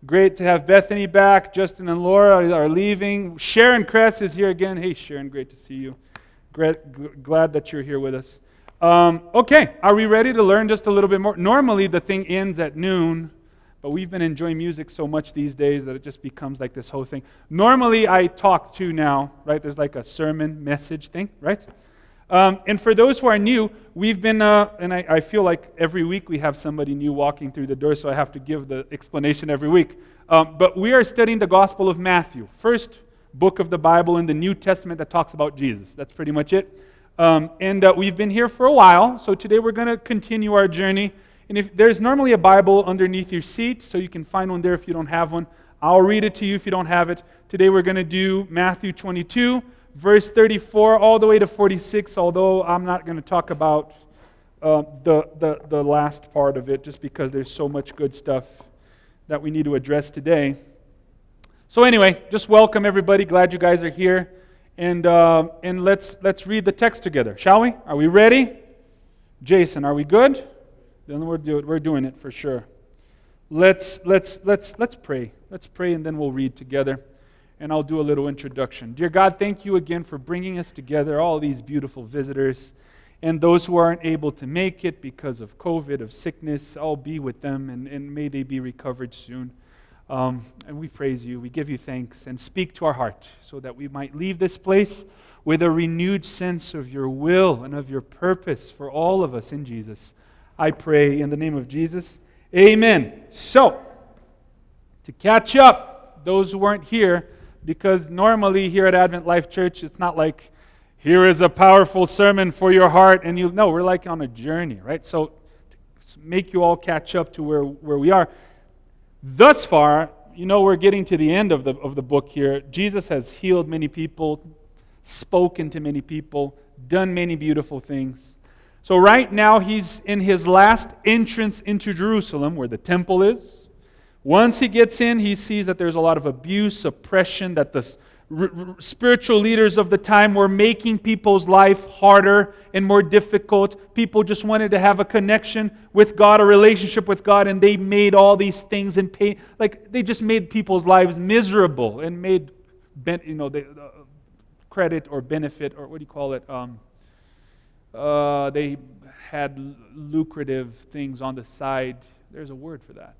Great to have Bethany back. Justin and Laura are leaving. Sharon Kress is here again. Hey, Sharon, great to see you. Glad that you're here with us. Okay, are we ready to learn just a little bit more? Normally, the thing ends at noon, but we've been enjoying music so much these days that it just becomes like this whole thing. Normally, I talk to now, right? There's like a sermon message thing, right? And for those who are new, we've been, and I feel like every week we have somebody new walking through the door, so I have to give the explanation every week. But we are studying the Gospel of Matthew, first book of the Bible in the New Testament that talks about Jesus. That's pretty much it. And we've been here for a while, so today we're going to continue our journey. And if there's normally a Bible underneath your seat, so you can find one there if you don't have one. I'll read it to you if you don't have it. Today we're going to do Matthew 22, verse 34 all the way to 46, although I'm not going to talk about the last part of it just because there's so much good stuff that we need to address today. So anyway, just welcome everybody. Glad you guys are here. And let's read the text together, shall we? Are we ready? Jason, are we good? Then we're doing it for sure. Let's pray. Let's pray and then we'll read together. And I'll do a little introduction. Dear God, thank you again for bringing us together, all these beautiful visitors, and those who aren't able to make it because of COVID, of sickness. I'll be with them, and may they be recovered soon. And we praise you. We give you thanks, and speak to our heart so that we might leave this place with a renewed sense of your will and of your purpose for all of us in Jesus. I pray in the name of Jesus. Amen. So, to catch up, those who weren't here, because normally here at Advent Life Church, it's not like, here is a powerful sermon for your heart, and we're like on a journey, right? So, to make you all catch up to where we are. Thus far, we're getting to the end of the book here. Jesus has healed many people, spoken to many people, done many beautiful things. So right now, he's in his last entrance into Jerusalem, where the temple is. Once he gets in, he sees that there's a lot of abuse, oppression, that the spiritual leaders of the time were making people's life harder and more difficult. People just wanted to have a connection with God, a relationship with God, and they made all these things and pain. Like, they just made people's lives miserable and made, credit or benefit, or what do you call it? They had lucrative things on the side. There's a word for that.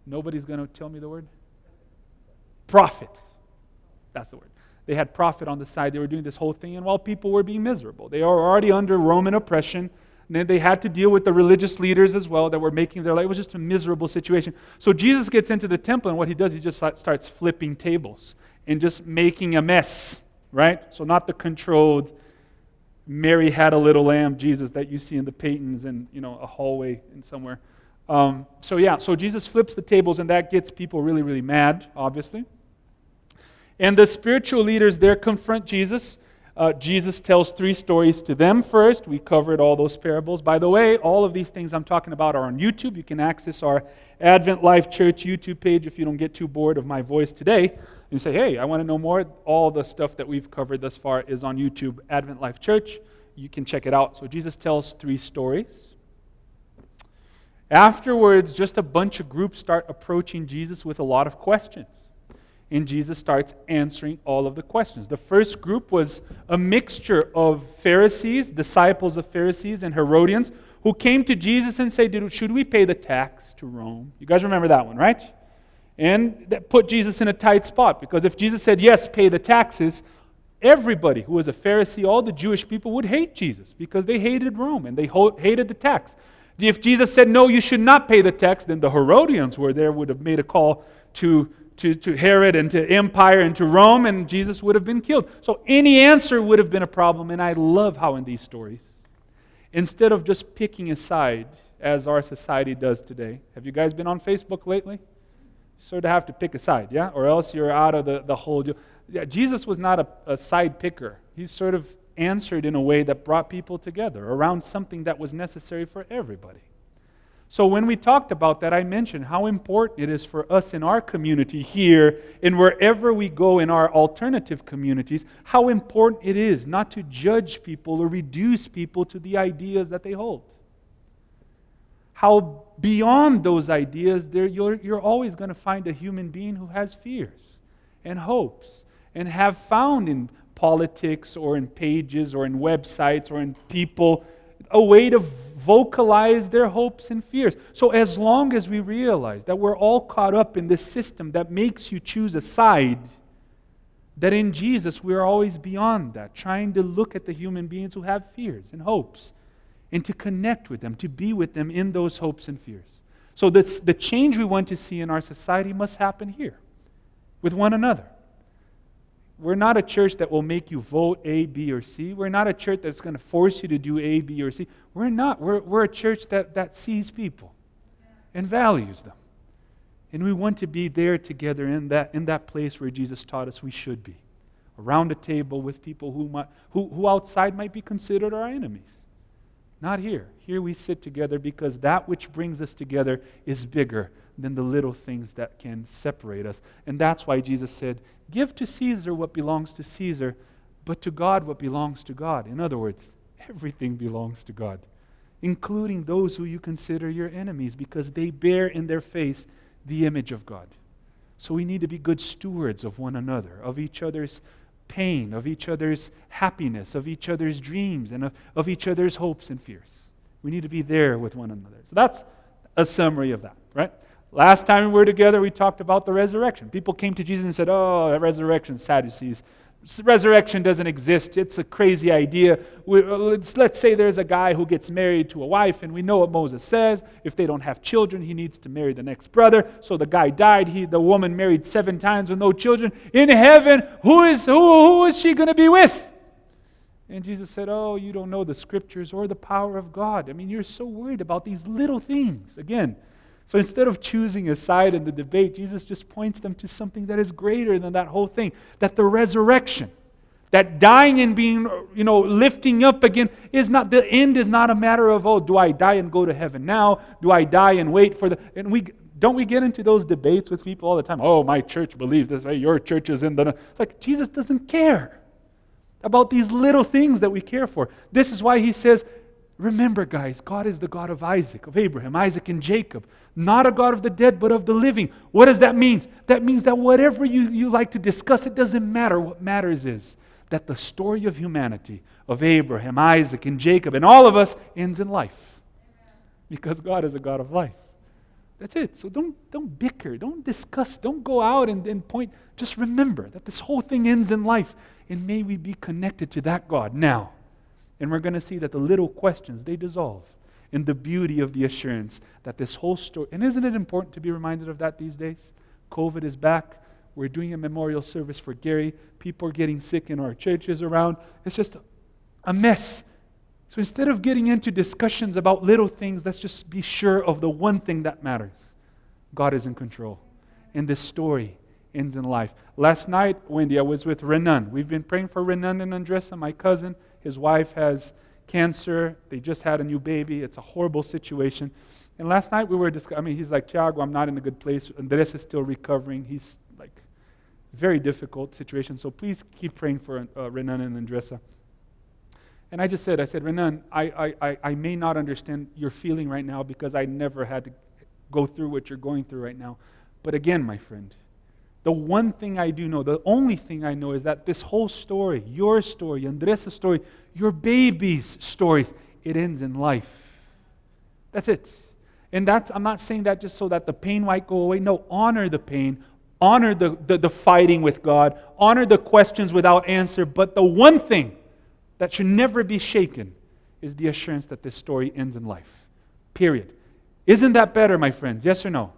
Nobody's going to tell me the word? Profit. That's the word. They had profit on the side. They were doing this whole thing, and while people were being miserable. They were already under Roman oppression, and then they had to deal with the religious leaders as well that were making their life. It was just a miserable situation. So Jesus gets into the temple, and what he does, he just starts flipping tables and just making a mess, right? So not the controlled, Mary had a little lamb Jesus that you see in the paintings and, a hallway in somewhere. So Jesus flips the tables, and that gets people really, really mad, obviously. And the spiritual leaders there confront Jesus. Jesus tells 3 stories to them first. We covered all those parables. By the way, all of these things I'm talking about are on YouTube. You can access our Advent Life Church YouTube page if you don't get too bored of my voice today. And you say, hey, I want to know more. All the stuff that we've covered thus far is on YouTube, Advent Life Church. You can check it out. So Jesus tells 3 stories. Afterwards, just a bunch of groups start approaching Jesus with a lot of questions. And Jesus starts answering all of the questions. The first group was a mixture of Pharisees, disciples of Pharisees and Herodians, who came to Jesus and said, should we pay the tax to Rome? You guys remember that one, right? And that put Jesus in a tight spot, because if Jesus said, yes, pay the taxes, everybody who was a Pharisee, all the Jewish people would hate Jesus because they hated Rome and they hated the tax. If Jesus said, no, you should not pay the tax, then the Herodians were there, would have made a call to Herod and to empire and to Rome, and Jesus would have been killed. So any answer would have been a problem, and I love how in these stories, instead of just picking a side, as our society does today. Have you guys been on Facebook lately? Sort of have to pick a side, yeah? Or else you're out of the whole deal. Yeah, Jesus was not a side picker. He sort of answered in a way that brought people together around something that was necessary for everybody. So when we talked about that, I mentioned how important it is for us in our community here and wherever we go in our alternative communities, how important it is not to judge people or reduce people to the ideas that they hold. how beyond those ideas, you're always going to find a human being who has fears and hopes and have found in politics or in pages or in websites or in people a way to vocalize their hopes and fears. So as long as we realize that we're all caught up in this system that makes you choose a side, that in Jesus we're always beyond that, trying to look at the human beings who have fears and hopes and to connect with them, to be with them in those hopes and fears. So the change we want to see in our society must happen here, with one another. We're not a church that will make you vote A, B, or C. We're not a church that's going to force you to do A, B, or C. We're not. We're a church that sees people and values them. And we want to be there together in that place where Jesus taught us we should be, around a table with people who outside might be considered our enemies. Not here. Here we sit together because that which brings us together is bigger than the little things that can separate us. And that's why Jesus said, give to Caesar what belongs to Caesar, but to God what belongs to God. In other words, everything belongs to God, including those who you consider your enemies, because they bear in their face the image of God. So we need to be good stewards of one another, of each other's pain, of each other's happiness, of each other's dreams, and of each other's hopes and fears. We need to be there with one another. So that's a summary of that, right? Last time we were together, we talked about the resurrection. People came to Jesus and said, oh, that resurrection, Sadducees. Resurrection doesn't exist. It's a crazy idea. Let's say there's a guy who gets married to a wife, and we know what Moses says. If they don't have children, he needs to marry the next brother. So the guy died. The woman married 7 times with no children. In heaven, who is she going to be with? And Jesus said, oh, you don't know the scriptures or the power of God. I mean, you're so worried about these little things. Again, so instead of choosing a side in the debate, Jesus just points them to something that is greater than that whole thing. That the resurrection, that dying and being, lifting up again, the end is not a matter of, oh, do I die and go to heaven now? Do I die and wait for don't we get into those debates with people all the time? Oh, my church believes this way, your church is in the... Like, Jesus doesn't care about these little things that we care for. This is why he says, remember, guys, God is the God of Isaac, of Abraham, Isaac, and Jacob. Not a God of the dead, but of the living. What does that mean? That means that whatever you like to discuss, it doesn't matter. What matters is that the story of humanity, of Abraham, Isaac, and Jacob, and all of us, ends in life. Because God is a God of life. That's it. So don't bicker, don't discuss, don't go out and point. Just remember that this whole thing ends in life. And may we be connected to that God now. And we're going to see that the little questions, they dissolve in the beauty of the assurance that this whole story... And isn't it important to be reminded of that these days? COVID is back. We're doing a memorial service for Gary. People are getting sick in our churches around. It's just a mess. So instead of getting into discussions about little things, let's just be sure of the one thing that matters. God is in control. And this story ends in life. Last night, Wendy, I was with Renan. We've been praying for Renan and Andressa, my cousin. His wife has cancer. They just had a new baby. It's a horrible situation. And last night we were discussing, he's like, Tiago, I'm not in a good place. Andressa is still recovering. He's like, very difficult situation. So please keep praying for Renan and Andressa. And I said, Renan, I may not understand your feeling right now because I never had to go through what you're going through right now. But again, my friend, the one thing I do know, the only thing I know is that this whole story, your story, Andressa's story, your baby's stories, it ends in life. That's it. And I'm not saying that just so that the pain might go away. No, honor the pain, honor the fighting with God, honor the questions without answer. But the one thing that should never be shaken is the assurance that this story ends in life. Period. Isn't that better, my friends? Yes or no?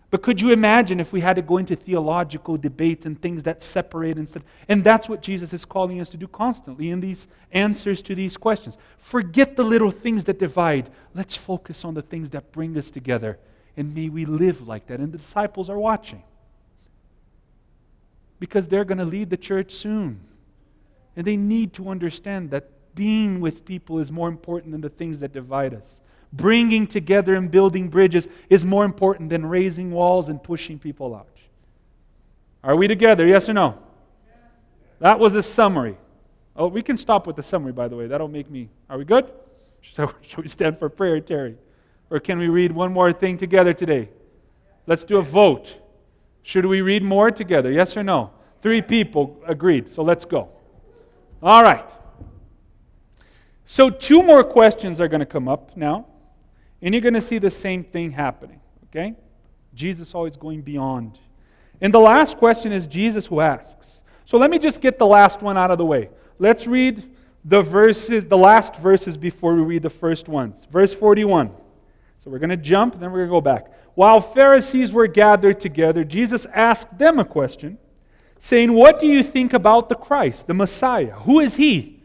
But could you imagine if we had to go into theological debates and things that separate and stuff? And that's what Jesus is calling us to do constantly in these answers to these questions. Forget the little things that divide. Let's focus on the things that bring us together. And may we live like that. And the disciples are watching. Because they're going to lead the church soon. And they need to understand that being with people is more important than the things that divide us. Bringing together and building bridges is more important than raising walls and pushing people out. Are we together? Yes or no? That was the summary. Oh, we can stop with the summary, by the way. That'll make me... Are we good? Shall we stand for prayer, Terry? Or can we read one more thing together today? Let's do a vote. Should we read more together? Yes or no? 3 people agreed, so let's go. All right. So 2 more questions are going to come up now, and you're going to see the same thing happening, okay? Jesus always going beyond. And the last question is Jesus who asks. So let me just get the last one out of the way. Let's read the last verses before we read the first ones. Verse 41. So we're going to jump, then we're going to go back. While Pharisees were gathered together, Jesus asked them a question, saying, "What do you think about the Christ, the Messiah? Who is he?"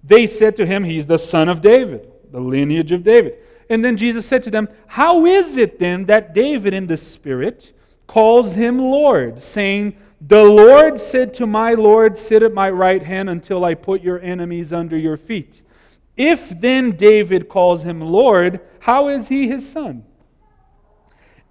They said to him, "He's the son of David, the lineage of David." And then Jesus said to them, "How is it then that David in the Spirit calls him Lord, saying, 'The Lord said to my Lord, sit at my right hand until I put your enemies under your feet'? If then David calls him Lord, how is he his son?"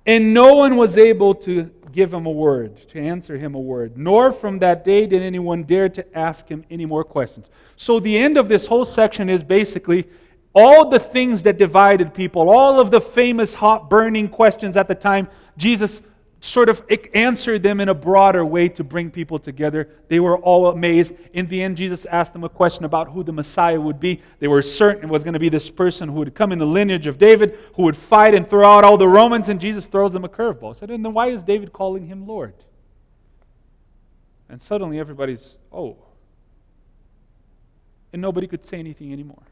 And no one was able to give him a word, to answer him a word. Nor from that day did anyone dare to ask him any more questions. So the end of this whole section is basically all the things that divided people, all of the famous hot burning questions at the time, Jesus sort of answered them in a broader way to bring people together. They were all amazed. In the end, Jesus asked them a question about who the Messiah would be. They were certain it was going to be this person who would come in the lineage of David, who would fight and throw out all the Romans, and Jesus throws them a curveball. Said, "And then why is David calling him Lord?" And suddenly everybody's, "Oh." And nobody could say anything anymore.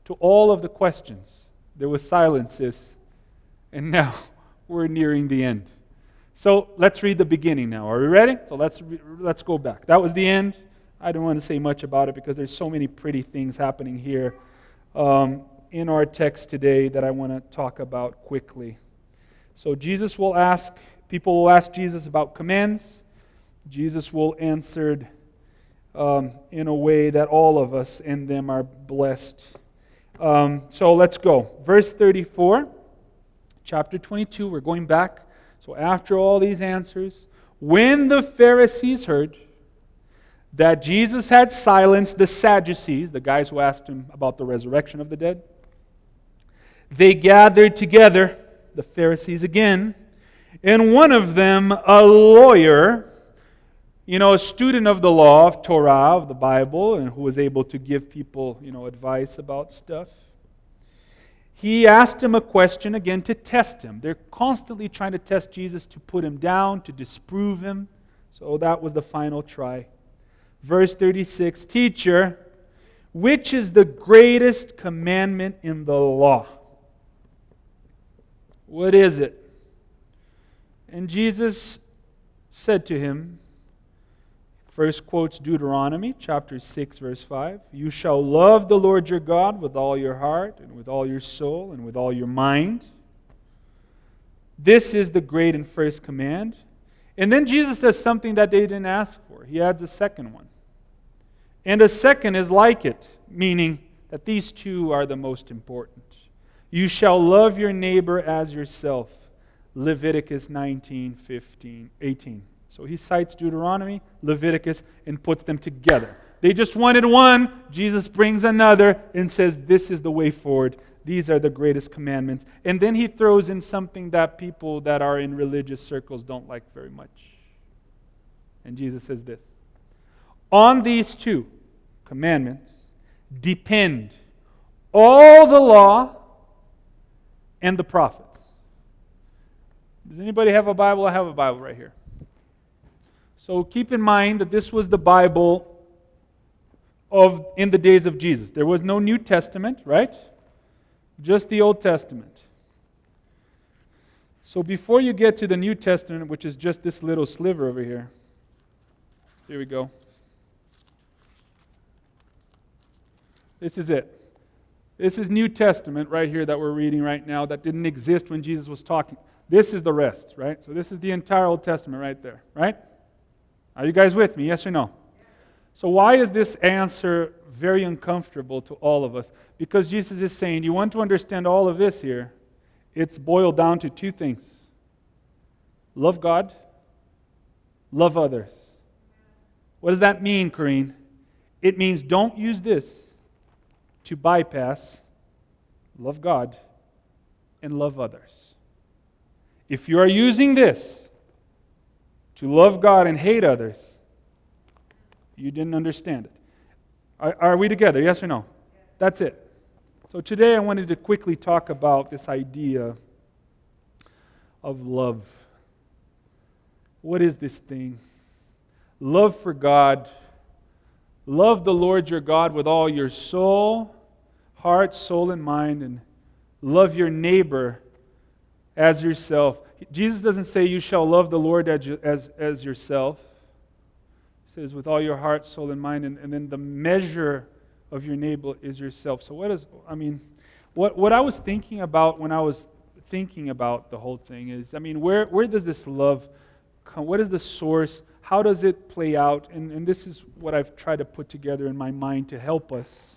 To all of the questions, there was silences, and now we're nearing the end. So let's read the beginning now. Are we ready? So let's go back. That was the end. I don't want to say much about it because there's so many pretty things happening here in our text today that I want to talk about quickly. So people will ask Jesus about commands. Jesus will answer in a way that all of us in them are blessed. So let's go. Verse 34, chapter 22, we're going back. So after all these answers, when the Pharisees heard that Jesus had silenced the Sadducees, the guys who asked him about the resurrection of the dead, they gathered together, the Pharisees again, and one of them, a lawyer, a student of the law, of Torah, of the Bible, and who was able to give people, advice about stuff. He asked him a question again to test him. They're constantly trying to test Jesus to put him down, to disprove him. So that was the final try. Verse 36, "Teacher, which is the greatest commandment in the law?" What is it? And Jesus said to him, first quotes Deuteronomy chapter 6, verse 5. "You shall love the Lord your God with all your heart and with all your soul and with all your mind. This is the great and first command." And then Jesus does something that they didn't ask for. He adds a second one. And a second is like it, meaning that these two are the most important. "You shall love your neighbor as yourself." Leviticus 19, 15, 18. So he cites Deuteronomy, Leviticus, and puts them together. They just wanted one. Jesus brings another and says, this is the way forward. These are the greatest commandments. And then he throws in something that people that are in religious circles don't like very much. And Jesus says this: "On these 2 commandments depend all the law and the prophets." Does anybody have a Bible? I have a Bible right here. So keep in mind that this was the Bible in the days of Jesus. There was no New Testament, right? Just the Old Testament. So before you get to the New Testament, which is just this little sliver over here, here we go. This is it. This is New Testament right here that we're reading right now that didn't exist when Jesus was talking. This is the rest, right? So this is the entire Old Testament right there, right? Are you guys with me? Yes or no? So why is this answer very uncomfortable to all of us? Because Jesus is saying, you want to understand all of this here, it's boiled down to 2 things. Love God, love others. What does that mean, Corrine? It means don't use this to bypass love God and love others. If you are using this to love God and hate others, you didn't understand it. Are we together? Yes or no? That's it. So today I wanted to quickly talk about this idea of love. What is this thing? Love for God. Love the Lord your God with all your soul, heart, soul, and mind, and love your neighbor as yourself. Jesus doesn't say you shall love the Lord as yourself. He says with all your heart, soul, and mind, and then the measure of your neighbor is yourself. So what I was thinking about when I was thinking about the whole thing is, where does this love come? What is the source? How does it play out? And this is what I've tried to put together in my mind to help us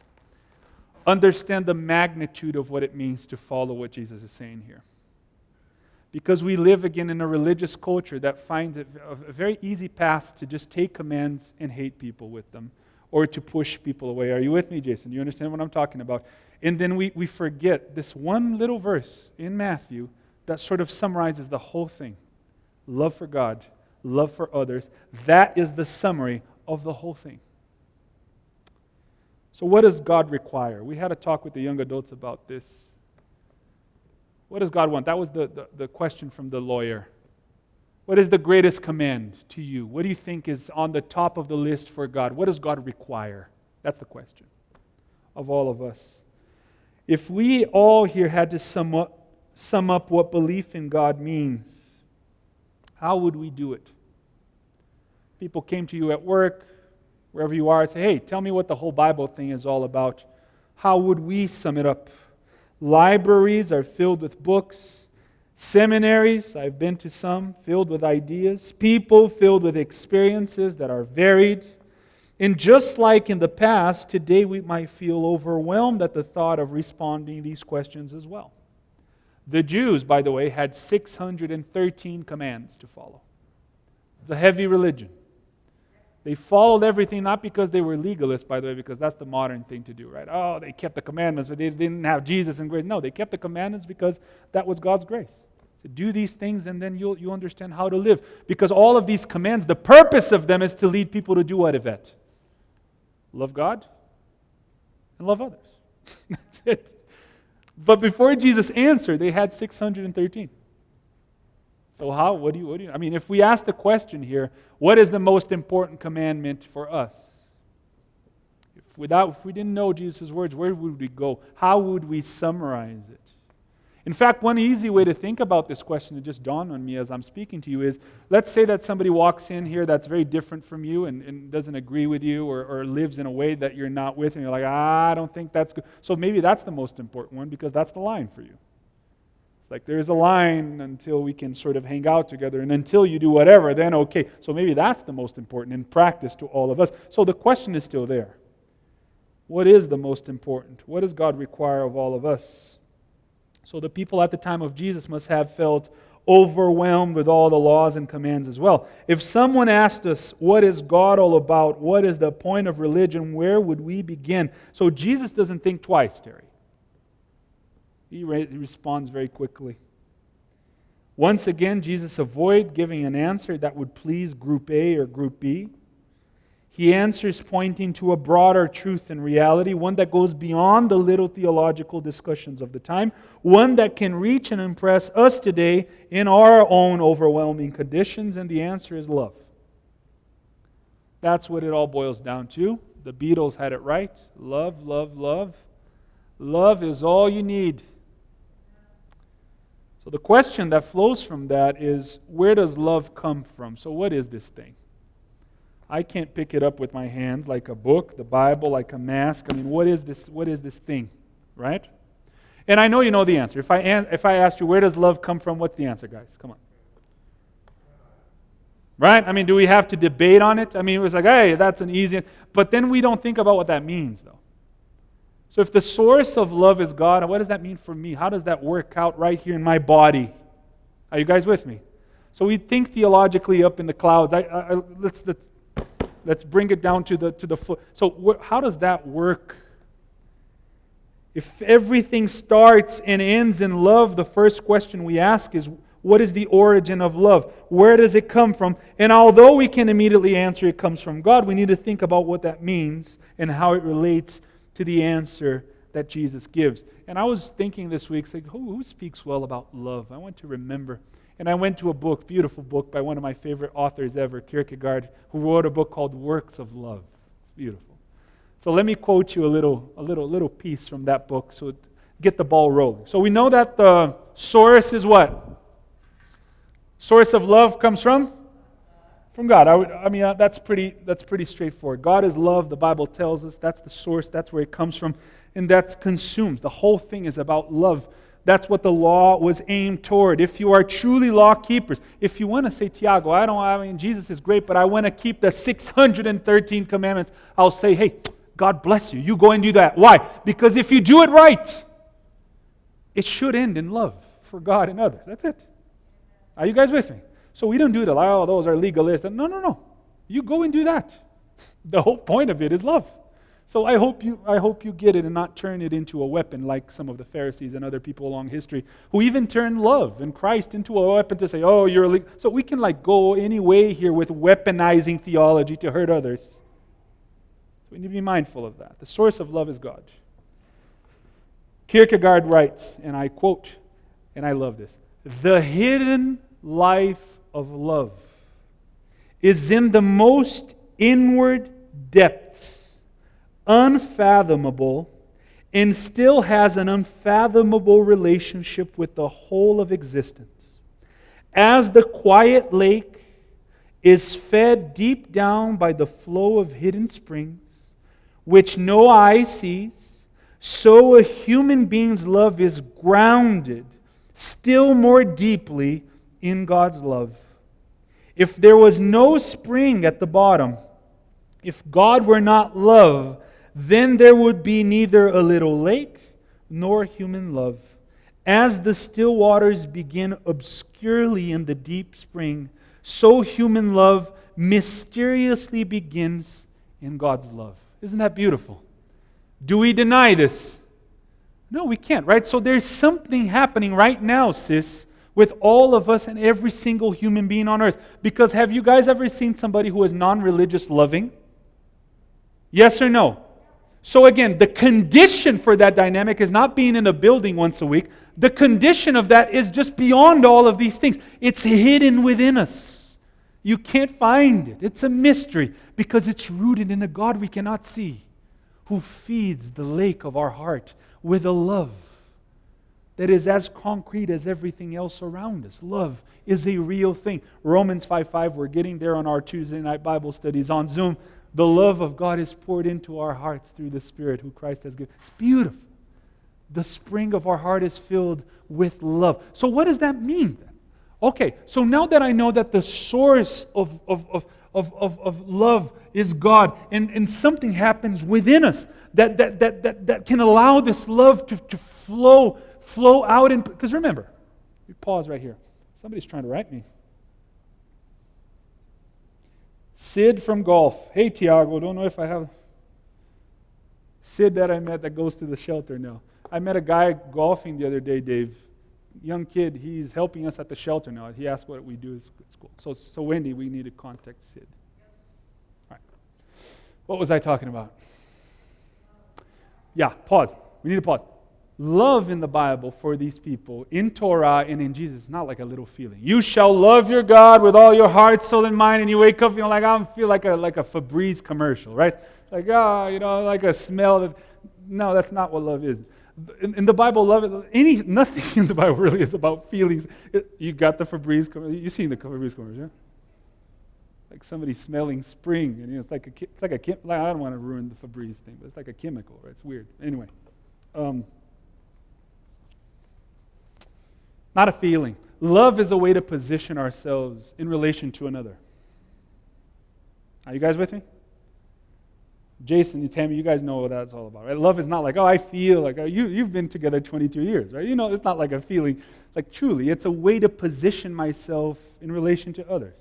understand the magnitude of what it means to follow what Jesus is saying here. Because we live again in a religious culture that finds it a very easy path to just take commands and hate people with them, or to push people away. Are you with me, Jason? You understand what I'm talking about? And then we forget this one little verse in Matthew that sort of summarizes the whole thing. Love for God, love for others. That is the summary of the whole thing. So what does God require? We had a talk with the young adults about this. What does God want? That was the question from the lawyer. What is the greatest command to you? What do you think is on the top of the list for God? What does God require? That's the question of all of us. If we all here had to sum up what belief in God means, how would we do it? People came to you at work, wherever you are, and say, hey, tell me what the whole Bible thing is all about. How would we sum it up? Libraries are filled with books. Seminaries, I've been to some, filled with ideas. People filled with experiences that are varied. And just like in the past, today we might feel overwhelmed at the thought of responding to these questions as well. The Jews, by the way, had 613 commands to follow. It's a heavy religion. They followed everything not because they were legalists, by the way, because that's the modern thing to do, right? Oh, they kept the commandments, but they didn't have Jesus and grace. No, they kept the commandments because that was God's grace. So do these things and then you'll understand how to live. Because all of these commands, the purpose of them is to lead people to do what, Yvette? Love God and love others. That's it. But before Jesus answered, they had 613. So what do you, if we ask the question here, what is the most important commandment for us? If we didn't know Jesus' words, where would we go? How would we summarize it? In fact, one easy way to think about this question that just dawned on me as I'm speaking to you is, let's say that somebody walks in here that's very different from you and doesn't agree with you or lives in a way that you're not with, and you're like, I don't think that's good. So maybe that's the most important one because that's the line for you. It's like there's a line until we can sort of hang out together, and until you do whatever, then okay. So maybe that's the most important in practice to all of us. So the question is still there. What is the most important? What does God require of all of us? So the people at the time of Jesus must have felt overwhelmed with all the laws and commands as well. If someone asked us, what is God all about? What is the point of religion? Where would we begin? So Jesus doesn't think twice, Terry. He responds very quickly. Once again, Jesus avoided giving an answer that would please Group A or Group B. He answers pointing to a broader truth and reality, one that goes beyond the little theological discussions of the time, one that can reach and impress us today in our own overwhelming conditions, and the answer is love. That's what it all boils down to. The Beatles had it right. Love, love, love. Love is all you need. So the question that flows from that is, where does love come from? So what is this thing? I can't pick it up with my hands like a book, the Bible, like a mask. What is this? What is this thing? Right? And I know you know the answer. If I asked you, where does love come from? What's the answer, guys? Come on. Right? Do we have to debate on it? It was like, hey, that's an easy... But then we don't think about what that means, though. So if the source of love is God, what does that mean for me? How does that work out right here in my body? Are you guys with me? So we think theologically up in the clouds. Let's bring it down to the foot. So how does that work If everything starts and ends in love, the first question we ask is, what is the origin of love? Where does it come from? And although we can immediately answer it comes from God, we need to think about what that means and how it relates to the answer that Jesus gives. And I was thinking this week, like, who speaks well about love? I want to remember. And I went to a book, beautiful book by one of my favorite authors ever, Kierkegaard, who wrote a book called Works of Love. It's beautiful. So let me quote you a little piece from that book so get the ball rolling. So we know that the source is what? Source of love comes from God. That's pretty straightforward. God is love, the Bible tells us. That's the source, that's where it comes from, and that's consumes. The whole thing is about love. That's what the law was aimed toward. If you are truly law keepers, if you want to say, Tiago, Jesus is great, but I want to keep the 613 commandments, I'll say, hey, God bless you. You go and do that. Why? Because if you do it right, it should end in love for God and others. That's it. Are you guys with me? So we don't do it like, oh, those are legalists. No. You go and do that. The whole point of it is love. So I hope you get it and not turn it into a weapon like some of the Pharisees and other people along history who even turned love and Christ into a weapon to say, oh, you're illegal. So we can go any way here with weaponizing theology to hurt others. So we need to be mindful of that. The source of love is God. Kierkegaard writes, and I quote, and I love this, the hidden life of love is in the most inward depths, unfathomable, and still has an unfathomable relationship with the whole of existence. As the quiet lake is fed deep down by the flow of hidden springs, which no eye sees, so a human being's love is grounded still more deeply in God's love. If there was no spring at the bottom, if God were not love, then there would be neither a little lake nor human love. As the still waters begin obscurely in the deep spring, so human love mysteriously begins in God's love. Isn't that beautiful? Do we deny this? No, we can't, right? So there's something happening right now, sis, with all of us and every single human being on earth. Because have you guys ever seen somebody who is non-religious loving? Yes or no? So again, the condition for that dynamic is not being in a building once a week. The condition of that is just beyond all of these things. It's hidden within us. You can't find it. It's a mystery because it's rooted in a God we cannot see, who feeds the lake of our heart with a love that is as concrete as everything else around us. Love is a real thing. Romans 5:5, we're getting there on our Tuesday night Bible studies on Zoom. The love of God is poured into our hearts through the Spirit who Christ has given. It's beautiful. The spring of our heart is filled with love. So what does that mean then? Okay, so now that I know that the source of love is God, and something happens within us that can allow this love to flow out. Because remember, we pause right here. Somebody's trying to write me. Sid from golf. Hey, Tiago, don't know if I have... Sid that I met that goes to the shelter now. I met a guy golfing the other day, Dave. Young kid, he's helping us at the shelter now. He asked what we do at school. So Wendy, we need to contact Sid. All right. What was I talking about? Yeah, pause. We need to pause. Love in the Bible for these people, in Torah and in Jesus, is not like a little feeling. You shall love your God with all your heart, soul, and mind, and you wake up, like, I feel like a Febreze commercial, right? Like, like a smell. No, that's not what love is. In the Bible, nothing in the Bible really is about feelings. You got the Febreze commercial. You've seen the Febreze commercial, yeah? Like somebody smelling spring, and it's like I don't want to ruin the Febreze thing, but it's like a chemical, right? It's weird. Anyway. Not a feeling. Love is a way to position ourselves in relation to another. Are you guys with me? Jason and Tammy, you guys know what that's all about, right? Love is not like, I feel like, you've been together 22 years, right? It's not like a feeling. Like truly, it's a way to position myself in relation to others.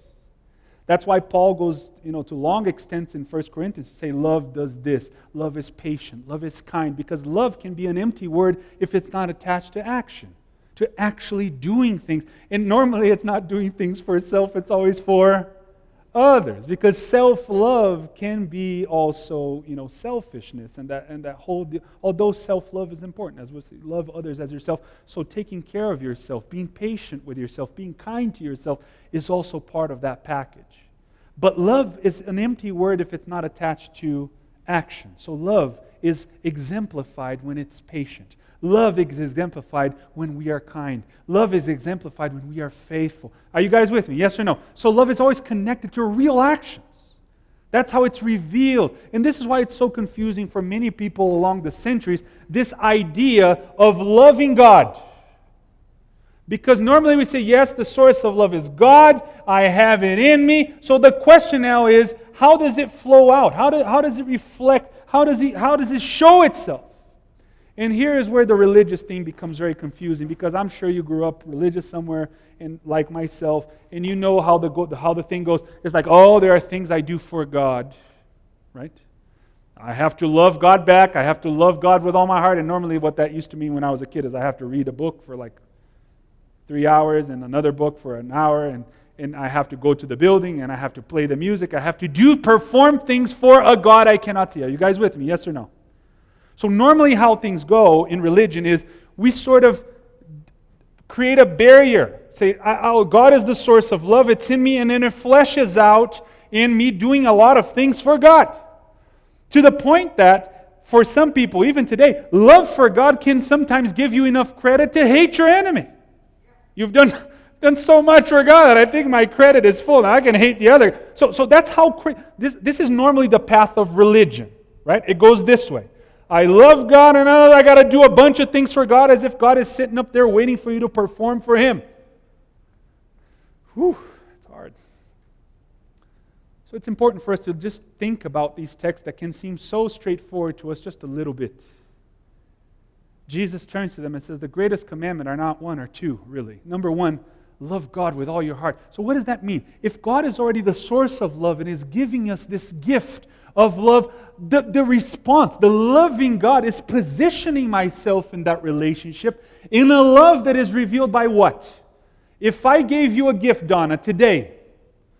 That's why Paul goes, to long extents in 1 Corinthians to say love does this. Love is patient. Love is kind. Because love can be an empty word if it's not attached to action, to actually doing things. And normally it's not doing things for self, it's always for others. Because self-love can be also, selfishness. And that whole, although self-love is important, as we say, love others as yourself. So taking care of yourself, being patient with yourself, being kind to yourself is also part of that package. But love is an empty word if it's not attached to action. So love is exemplified when it's patient. Love is exemplified when we are kind. Love is exemplified when we are faithful. Are you guys with me? Yes or no? So love is always connected to real actions. That's how it's revealed. And this is why it's so confusing for many people along the centuries, this idea of loving God. Because normally we say, yes, the source of love is God. I have it in me. So the question now is, how does it flow out? How does it reflect? How does it show itself? And here is where the religious thing becomes very confusing, because I'm sure you grew up religious somewhere, and like myself, and you know how the thing goes. It's like, there are things I do for God, right? I have to love God back. I have to love God with all my heart. And normally what that used to mean when I was a kid is I have to read a book for like 3 hours and another book for an hour, and I have to go to the building and I have to play the music. I have to perform things for a God I cannot see. Are you guys with me? Yes or no? So normally how things go in religion is we sort of create a barrier. Say, God is the source of love. It's in me, and then it fleshes out in me doing a lot of things for God. To the point that for some people, even today, love for God can sometimes give you enough credit to hate your enemy. You've done so much for God that I think my credit is full. Now I can hate the other. So that's how this is normally the path of religion, right? It goes this way. I love God, and I got to do a bunch of things for God as if God is sitting up there waiting for you to perform for Him. Whew, it's hard. So it's important for us to just think about these texts that can seem so straightforward to us just a little bit. Jesus turns to them and says, the greatest commandment are not one or two, really. Number one, love God with all your heart. So what does that mean? If God is already the source of love and is giving us this gift of love, the response, the loving God is positioning myself in that relationship in a love that is revealed by what? If I gave you a gift, Donna, today,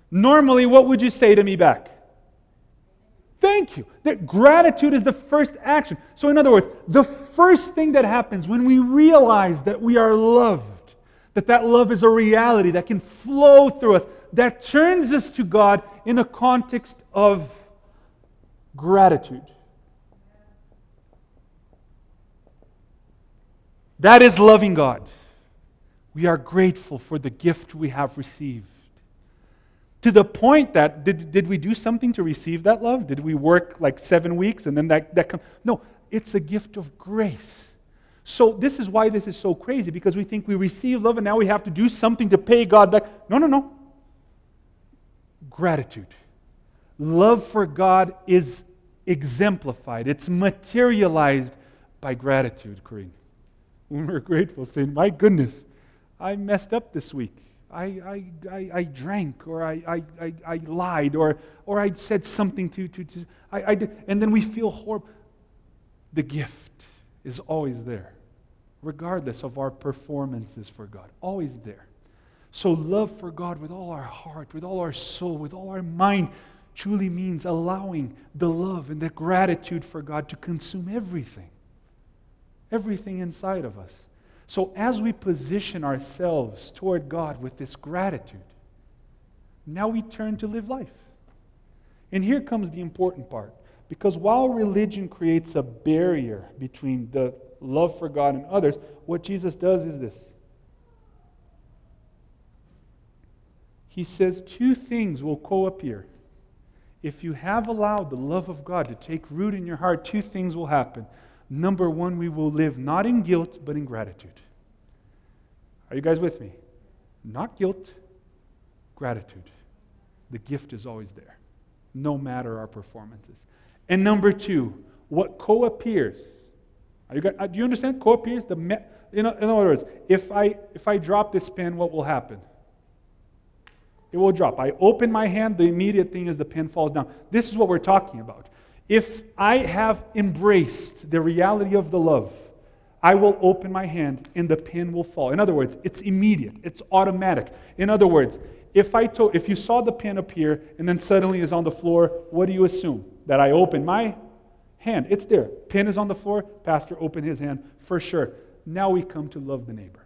normally what would you say to me back? Thank you. That gratitude is the first action. So in other words, the first thing that happens when we realize that we are loved, that love is a reality that can flow through us, that turns us to God in a context of gratitude. That is loving God. We are grateful for the gift we have received. To the point that, did we do something to receive that love? Did we work like 7 weeks and then that comes? No, it's a gift of grace. So this is why this is so crazy, because we think we receive love and now we have to do something to pay God back. No. Gratitude. Love for God is exemplified. It's materialized by gratitude, Corinne. When we're grateful, saying, my goodness, I messed up this week. I drank, or I lied, or I said something I did, and then we feel horrible. The gift is always there, regardless of our performances for God. Always there. So love for God with all our heart, with all our soul, with all our mind, truly means allowing the love and the gratitude for God to consume everything inside of us. So as we position ourselves toward God with this gratitude, now we turn to live life. And here comes the important part. Because while religion creates a barrier between the love for God and others, what Jesus does is this. He says two things will co-appear. If you have allowed the love of God to take root in your heart, two things will happen. Number one, we will live not in guilt, but in gratitude. Are you guys with me? Not guilt, gratitude. The gift is always there, no matter our performances. And number two, what co-appears. Do you understand? Co-appears. In other words, if I drop this pen, what will happen? It will drop. I open my hand, the immediate thing is the pen falls down. This is what we're talking about. If I have embraced the reality of the love, I will open my hand and the pen will fall. In other words, it's immediate. It's automatic. In other words, if you saw the pen appear and then suddenly is on the floor, what do you assume? That I open my hand. It's there. Pen is on the floor. Pastor opened his hand for sure. Now we come to love the neighbor.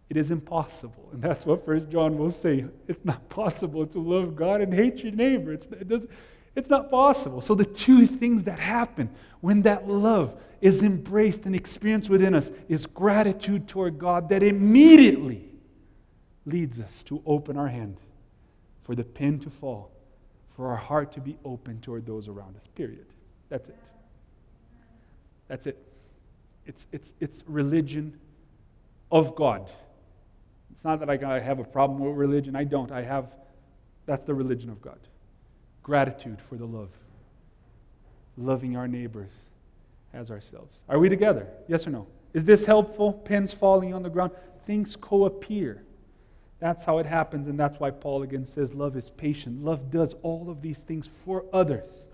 It is impossible. And that's what 1 John will say. It's not possible to love God and hate your neighbor. It's not possible. So the two things that happen when that love is embraced and experienced within us is gratitude toward God that immediately leads us to open our hand for the pen to fall, for our heart to be open toward those around us. Period. That's it. That's it. It's religion of God. It's not that I have a problem with religion. I don't. That's the religion of God. Gratitude for the love. Loving our neighbors as ourselves. Are we together? Yes or no? Is this helpful? Pens falling on the ground. Things co-appear. That's how it happens, and that's why Paul again says love is patient. Love does all of these things for others.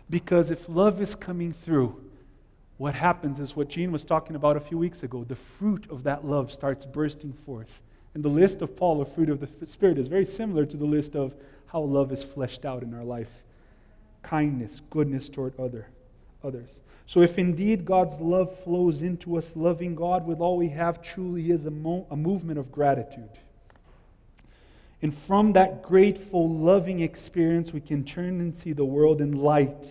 Because if love is coming through, what happens is what Gene was talking about a few weeks ago. The fruit of that love starts bursting forth. And the list of Paul of fruit of the Spirit is very similar to the list of how love is fleshed out in our life. Kindness, goodness toward others. So if indeed God's love flows into us, loving God with all we have truly is a movement of gratitude. And from that grateful, loving experience, we can turn and see the world in light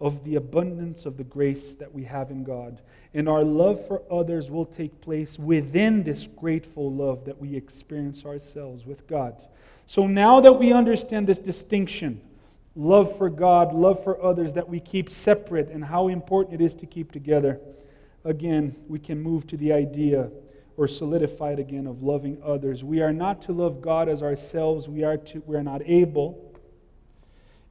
of the abundance of the grace that we have in God. And our love for others will take place within this grateful love that we experience ourselves with God. So now that we understand this distinction, love for God, love for others, that we keep separate and how important it is to keep together, again, we can move to the idea or solidify it again of loving others. We are not to love God as ourselves. We are not able.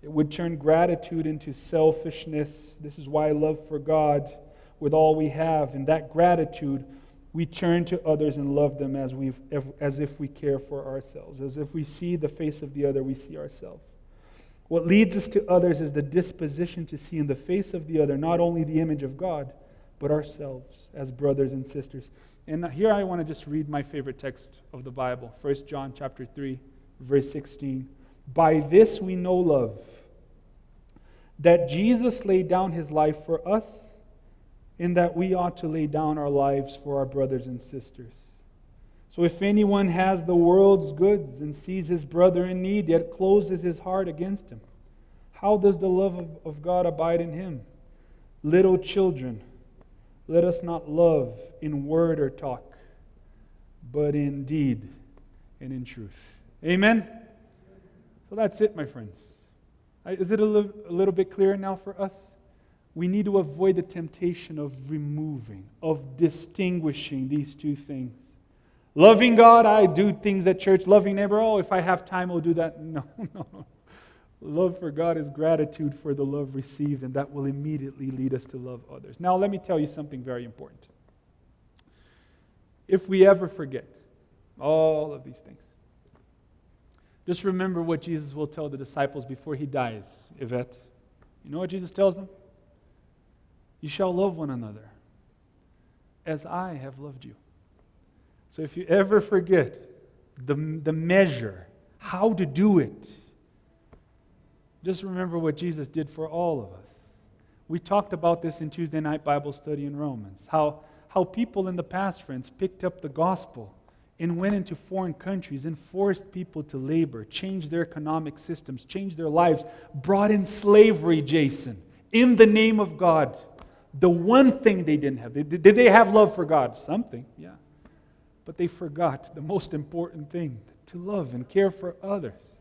It would turn gratitude into selfishness. This is why love for God with all we have. And that gratitude, we turn to others and love them as if we care for ourselves. As if we see the face of the other, we see ourselves. What leads us to others is the disposition to see in the face of the other not only the image of God, but ourselves as brothers and sisters. And here I want to just read my favorite text of the Bible, 1 John chapter 3, verse 16. By this we know love, that Jesus laid down his life for us, and that we ought to lay down our lives for our brothers and sisters. So if anyone has the world's goods and sees his brother in need, yet closes his heart against him, how does the love of God abide in him? Little children, let us not love in word or talk, but in deed and in truth. Amen? So that's it, my friends. Is it a little bit clearer now for us? We need to avoid the temptation of removing, of distinguishing these two things. Loving God, I do things at church. Loving neighbor, if I have time, I'll do that. No. Love for God is gratitude for the love received, and that will immediately lead us to love others. Now, let me tell you something very important. If we ever forget all of these things, just remember what Jesus will tell the disciples before he dies. Yvette, you know what Jesus tells them? You shall love one another as I have loved you. So if you ever forget the measure, how to do it, just remember what Jesus did for all of us. We talked about this in Tuesday night Bible study in Romans. How people in the past, friends, picked up the gospel and went into foreign countries and forced people to labor, changed their economic systems, changed their lives, brought in slavery, Jason, in the name of God. The one thing they didn't have. Did they have love for God? Something, yeah. But they forgot the most important thing, to love and care for others.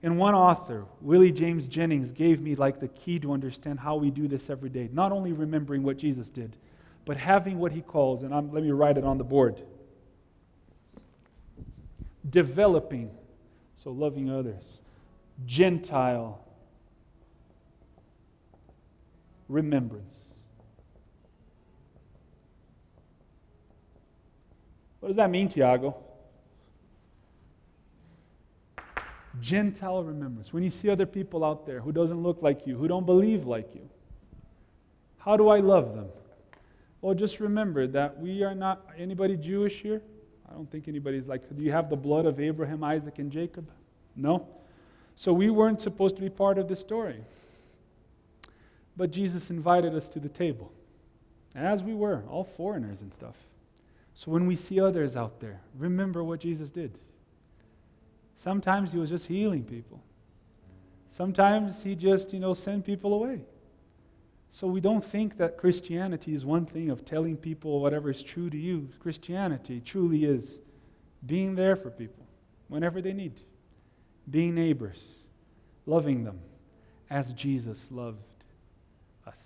And one author, Willie James Jennings, gave me like the key to understand how we do this every day. Not only remembering what Jesus did, but having what he calls, and let me write it on the board, developing, so loving others, Gentile remembrance. What does that mean, Tiago? Gentile remembrance. When you see other people out there who doesn't look like you, who don't believe like you, how do I love them? Well, just remember that we are not, anybody Jewish here? I don't think anybody's like, do you have the blood of Abraham, Isaac, and Jacob? No. So we weren't supposed to be part of this story. But Jesus invited us to the table, as we were, all foreigners and stuff. So when we see others out there, remember what Jesus did. Sometimes he was just healing people. Sometimes he just, sent people away. So we don't think that Christianity is one thing of telling people whatever is true to you. Christianity truly is being there for people whenever they need. Being neighbors, loving them as Jesus loved us.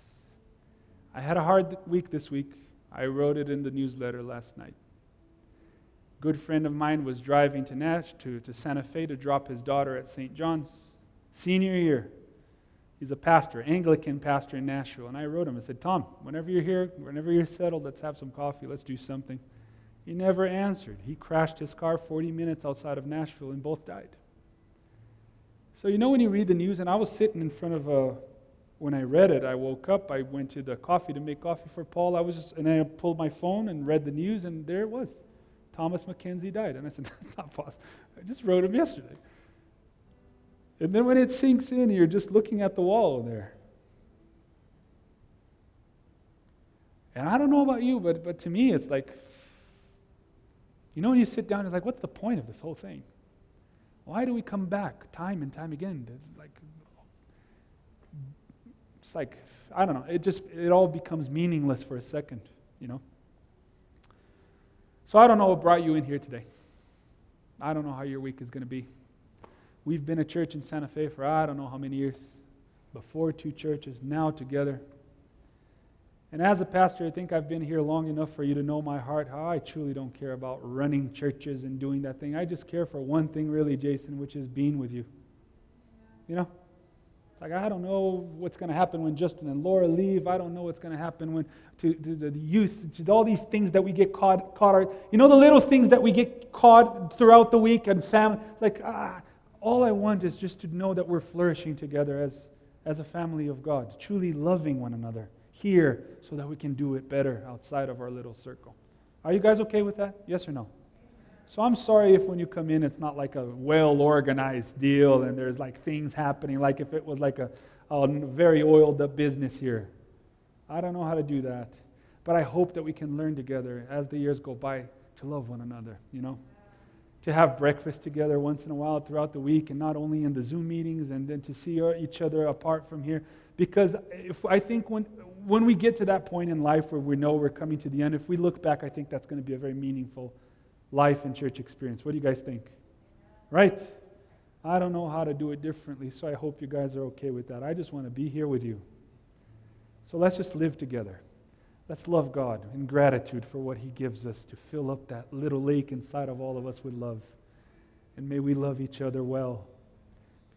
I had a hard week this week. I wrote it in the newsletter last night. A good friend of mine was driving to Santa Fe to drop his daughter at St. John's. Senior year. He's a pastor, Anglican pastor in Nashville. And I wrote him, I said, Tom, whenever you're here, whenever you're settled, let's have some coffee, let's do something. He never answered. He crashed his car 40 minutes outside of Nashville and both died. So when you read the news, and I was sitting in front of when I read it, I woke up, I went to the coffee to make coffee for Paul. And I pulled my phone and read the news, and there it was. Thomas Mackenzie died. And I said, that's not possible. I just wrote him yesterday. And then when it sinks in, you're just looking at the wall there. And I don't know about you, but to me, it's like, when you sit down, it's like, what's the point of this whole thing? Why do we come back time and time again? It's like, I don't know, it all becomes meaningless for a second, So I don't know what brought you in here today. I don't know how your week is going to be. We've been a church in Santa Fe for I don't know how many years. Before 2 churches, now together. And as a pastor, I think I've been here long enough for you to know my heart, how I truly don't care about running churches and doing that thing. I just care for one thing really, Jason, which is being with you. Like, I don't know what's going to happen when Justin and Laura leave. I don't know what's going to happen when to the youth, to all these things that we get caught. The little things that we get caught throughout the week and family. All I want is just to know that we're flourishing together as a family of God, truly loving one another here so that we can do it better outside of our little circle. Are you guys okay with that? Yes or no? So I'm sorry if when you come in, it's not like a well-organized deal and there's things happening, like if it was like a very oiled-up business here. I don't know how to do that. But I hope that we can learn together as the years go by to love one another, To have breakfast together once in a while throughout the week, and not only in the Zoom meetings, and then to see each other apart from here. Because I think when we get to that point in life where we know we're coming to the end, if we look back, I think that's going to be a very meaningful life and church experience. What do you guys think? Right? I don't know how to do it differently, so I hope you guys are okay with that. I just want to be here with you. So let's just live together. Let's love God in gratitude for what He gives us to fill up that little lake inside of all of us with love. And may we love each other well,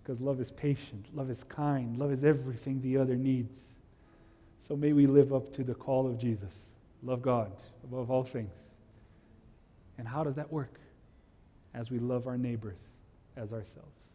because love is patient, love is kind, love is everything the other needs. So may we live up to the call of Jesus. Love God above all things. And how does that work? As we love our neighbors as ourselves.